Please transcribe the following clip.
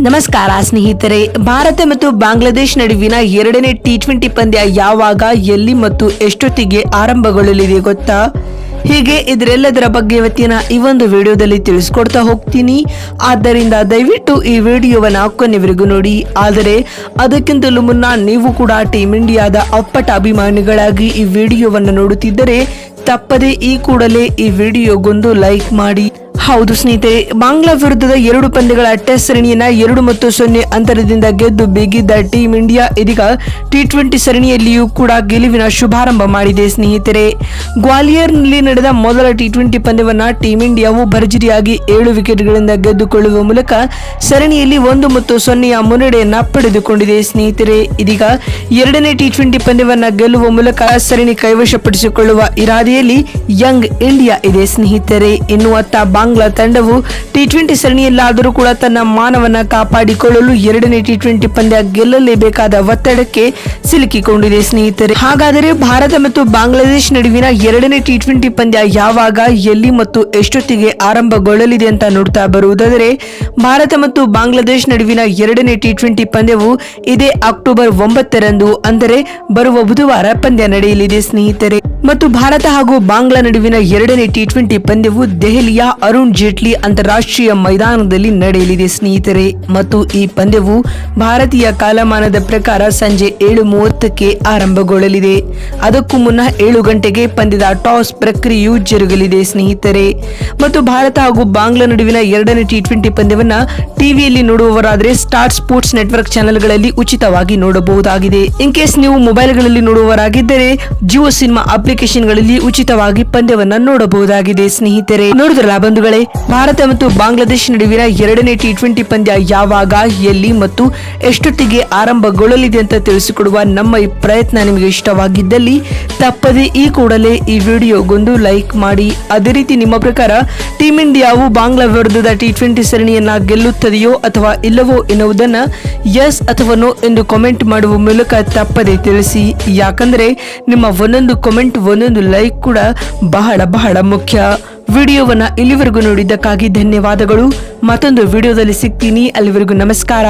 ನಮಸ್ಕಾರ ಸ್ನೇಹಿತರೆ. ಭಾರತ ಮತ್ತು ಬಾಂಗ್ಲಾದೇಶ್ ನಡುವಿನ ಎರಡನೇ ಟಿ20 ಪಂದ್ಯ ಯಾವಾಗ, ಎಲ್ಲಿ ಮತ್ತು ಎಷ್ಟೊತ್ತಿಗೆ ಆರಂಭಗೊಳ್ಳಲಿದೆ ಗೊತ್ತಾ? ಹೀಗೆ ಇದರೆಲ್ಲದರ ಬಗ್ಗೆ ಇವತ್ತಿನ ಈ ಒಂದು ವಿಡಿಯೋದಲ್ಲಿ ತಿಳಿಸ್ಕೊಡ್ತಾ ಹೋಗ್ತೀನಿ. ಆದ್ದರಿಂದ ದಯವಿಟ್ಟು ಈ ವಿಡಿಯೋವನ್ನ ಕೊನೆವರೆಗೂ ನೋಡಿ. ಆದರೆ ಅದಕ್ಕಿಂತಲೂ ಮುನ್ನ ನೀವು ಕೂಡ ಟೀಮ್ ಇಂಡಿಯಾದ ಅಪ್ಪಟ ಅಭಿಮಾನಿಗಳಾಗಿ ಈ ವಿಡಿಯೋವನ್ನು ನೋಡುತ್ತಿದ್ದರೆ ತಪ್ಪದೆ ಈ ಕೂಡಲೇ ಈ ವಿಡಿಯೋಗೊಂದು ಲೈಕ್ ಮಾಡಿ. ಹೌದು ಸ್ನೇಹಿತರೆ, ಬಾಂಗ್ಲಾ ವಿರುದ್ಧದ 2 ಪಂದ್ಯಗಳ ಟೆಸ್ಟ್ ಸರಣಿಯನ್ನ 2-0 ಅಂತರದಿಂದ ಗೆದ್ದು ಬಿಗಿದ್ದ ಟೀಂ ಇಂಡಿಯಾ ಇದೀಗ ಟಿ20 ಸರಣಿಯಲ್ಲಿಯೂ ಕೂಡ ಗೆಲುವಿನ ಶುಭಾರಂಭ ಮಾಡಿದೆ ಸ್ನೇಹಿತರೆ. ಗ್ವಾಲಿಯರ್ನಲ್ಲಿ ನಡೆದ ಮೊದಲ ಟಿ20 ಪಂದ್ಯವನ್ನ ಟೀಂ ಇಂಡಿಯಾವು ಭರ್ಜರಿಯಾಗಿ 7 ವಿಕೆಟ್ಗಳಿಂದ ಗೆದ್ದುಕೊಳ್ಳುವ ಮೂಲಕ ಸರಣಿಯಲ್ಲಿ 1-0 ಮುನ್ನಡೆಯನ್ನ ಪಡೆದುಕೊಂಡಿದೆ ಸ್ನೇಹಿತರೆ. ಇದೀಗ ಎರಡನೇ ಟಿ20 ಪಂದ್ಯವನ್ನ ಗೆಲ್ಲುವ ಮೂಲಕ ಸರಣಿ ಕೈವಶಪಡಿಸಿಕೊಳ್ಳುವ ಇರಾದೆಯಲ್ಲಿ ಯಂಗ್ ಇಂಡಿಯಾ ಇದೆ ಸ್ನೇಹಿತರೆ. ಇನ್ನು ಅತ್ತ ಬಾಂಗ್ಲಾ ತಂಡವು ಟಿ20 ಸರಣಿಯಲ್ಲಾದರೂ ಕೂಡ ತನ್ನ ಮಾನವನ್ನ ಕಾಪಾಡಿಕೊಳ್ಳಲು ಎರಡನೇ ಟಿ20 ಪಂದ್ಯ ಗೆಲ್ಲಲೇಬೇಕಾದ ಒತ್ತಡಕ್ಕೆ ಸಿಲುಕಿಕೊಂಡಿದೆ ಸ್ನೇಹಿತರೆ. ಹಾಗಾದರೆ ಭಾರತ ಮತ್ತು ಬಾಂಗ್ಲಾದೇಶ್ ನಡುವಿನ ಎರಡನೇ ಟಿ20 ಪಂದ್ಯ ಯಾವಾಗ, ಎಲ್ಲಿ ಮತ್ತು ಎಷ್ಟೊತ್ತಿಗೆ ಆರಂಭಗೊಳ್ಳಲಿದೆ ಅಂತ ನೋಡ್ತಾ ಬರುವುದಾದರೆ, ಭಾರತ ಮತ್ತು ಬಾಂಗ್ಲಾದೇಶ್ ನಡುವಿನ ಎರಡನೇ ಟಿ20 ಪಂದ್ಯವು ಇದೇ ಅಕ್ಟೋಬರ್ 9ರಂದು ಅಂದರೆ ಬರುವ ಬುಧವಾರ ಪಂದ್ಯ ನಡೆಯಲಿದೆ ಸ್ನೇಹಿತರೆ. ಮತ್ತು ಭಾರತ ಹಾಗೂ ಬಾಂಗ್ಲಾ ನಡುವಿನ ಎರಡನೇ ಟಿ20 ಪಂದ್ಯವು ದೆಹಲಿಯ ಅರುಣ್ ಜೇಟ್ಲಿ ಅಂತಾರಾಷ್ಟ್ರೀಯ ಮೈದಾನದಲ್ಲಿ ನಡೆಯಲಿದೆ ಸ್ನೇಹಿತರೆ. ಮತ್ತು ಈ ಪಂದ್ಯವು ಭಾರತೀಯ ಕಾಲಮಾನದ ಪ್ರಕಾರ ಸಂಜೆ 7:30ಕ್ಕೆ ಆರಂಭಗೊಳ್ಳಲಿದೆ. ಅದಕ್ಕೂ ಮುನ್ನ 7 ಗಂಟೆಗೆ ಪಂದ್ಯದ ಟಾಸ್ ಪ್ರಕ್ರಿಯೆಯು ಜರುಗಲಿದೆ ಸ್ನೇಹಿತರೆ. ಮತ್ತು ಭಾರತ ಹಾಗೂ ಬಾಂಗ್ಲಾ ನಡುವಿನ ಎರಡನೇ ಟಿ20 ಪಂದ್ಯವನ್ನ ಟಿವಿಯಲ್ಲಿ ನೋಡುವವರಾದರೆ ಸ್ಟಾರ್ ಸ್ಪೋರ್ಟ್ಸ್ ನೆಟ್ವರ್ಕ್ ಚಾನೆಲ್ಗಳಲ್ಲಿ ಉಚಿತವಾಗಿ ನೋಡಬಹುದಾಗಿದೆ. ಇನ್ ಕೇಸ್ ನೀವು ಮೊಬೈಲ್ಗಳಲ್ಲಿ ನೋಡುವವರಾಗಿದ್ದರೆ ಜಿಯೋ ಸಿನಿಮಾ ಅಪ್ಲಿಕೇಶನ್ಗಳಲ್ಲಿ ಉಚಿತವಾಗಿ ಪಂದ್ಯವನ್ನ ನೋಡಬಹುದಾಗಿದೆ ಸ್ನೇಹಿತರೆ. ನೋಡಿದ್ರಲ್ಲ ಬಂಧುಗಳೇ, ಭಾರತ ಮತ್ತು ಬಾಂಗ್ಲಾದೇಶ್ ನಡುವಿನ ಎರಡನೇ ಟಿ20 ಪಂದ್ಯ ಯಾವಾಗ, ಎಲ್ಲಿ ಮತ್ತು ಎಷ್ಟೊತ್ತಿಗೆ ಆರಂಭಗೊಳ್ಳಲಿದೆ ಅಂತ ತಿಳಿಸಿಕೊಡುವ ನಮ್ಮ ಈ ಪ್ರಯತ್ನ ನಿಮಗೆ ಇಷ್ಟವಾಗಿದ್ದಲ್ಲಿ ತಪ್ಪದೆ ಈ ಕೂಡಲೇ ಈ ವಿಡಿಯೋಗೊಂದು ಲೈಕ್ ಮಾಡಿ. ಅದೇ ರೀತಿ ನಿಮ್ಮ ಪ್ರಕಾರ ಟೀಮ್ ಇಂಡಿಯಾವು ಬಾಂಗ್ಲಾ ವಿರುದ್ಧದ ಟಿ20 ಸರಣಿಯನ್ನ ಗೆಲ್ಲುತ್ತದೆಯೋ ಅಥವಾ ಇಲ್ಲವೋ ಎನ್ನುವುದನ್ನ ಎಸ್ ಅಥವಾ ನೋ ಎಂದು ಕಾಮೆಂಟ್ ಮಾಡುವ ಮೂಲಕ ತಪ್ಪದೆ ತಿಳಿಸಿ. ಯಾಕಂದ್ರೆ ನಿಮ್ಮ ಒಂದೊಂದು ಕಾಮೆಂಟ್, ಒಂದೊಂದು ಲೈಕ್ ಕೂಡ ಬಹಳ ಬಹಳ ಮುಖ್ಯ. ವಿಡಿಯೋವನ್ನ ಇಲ್ಲಿವರೆಗೂ ನೋಡಿದ್ದಕ್ಕಾಗಿ ಧನ್ಯವಾದಗಳು. ಮತ್ತೊಂದು ವಿಡಿಯೋದಲ್ಲಿ ಸಿಗ್ತೀನಿ. ಅಲ್ಲಿವರೆಗೂ ನಮಸ್ಕಾರ.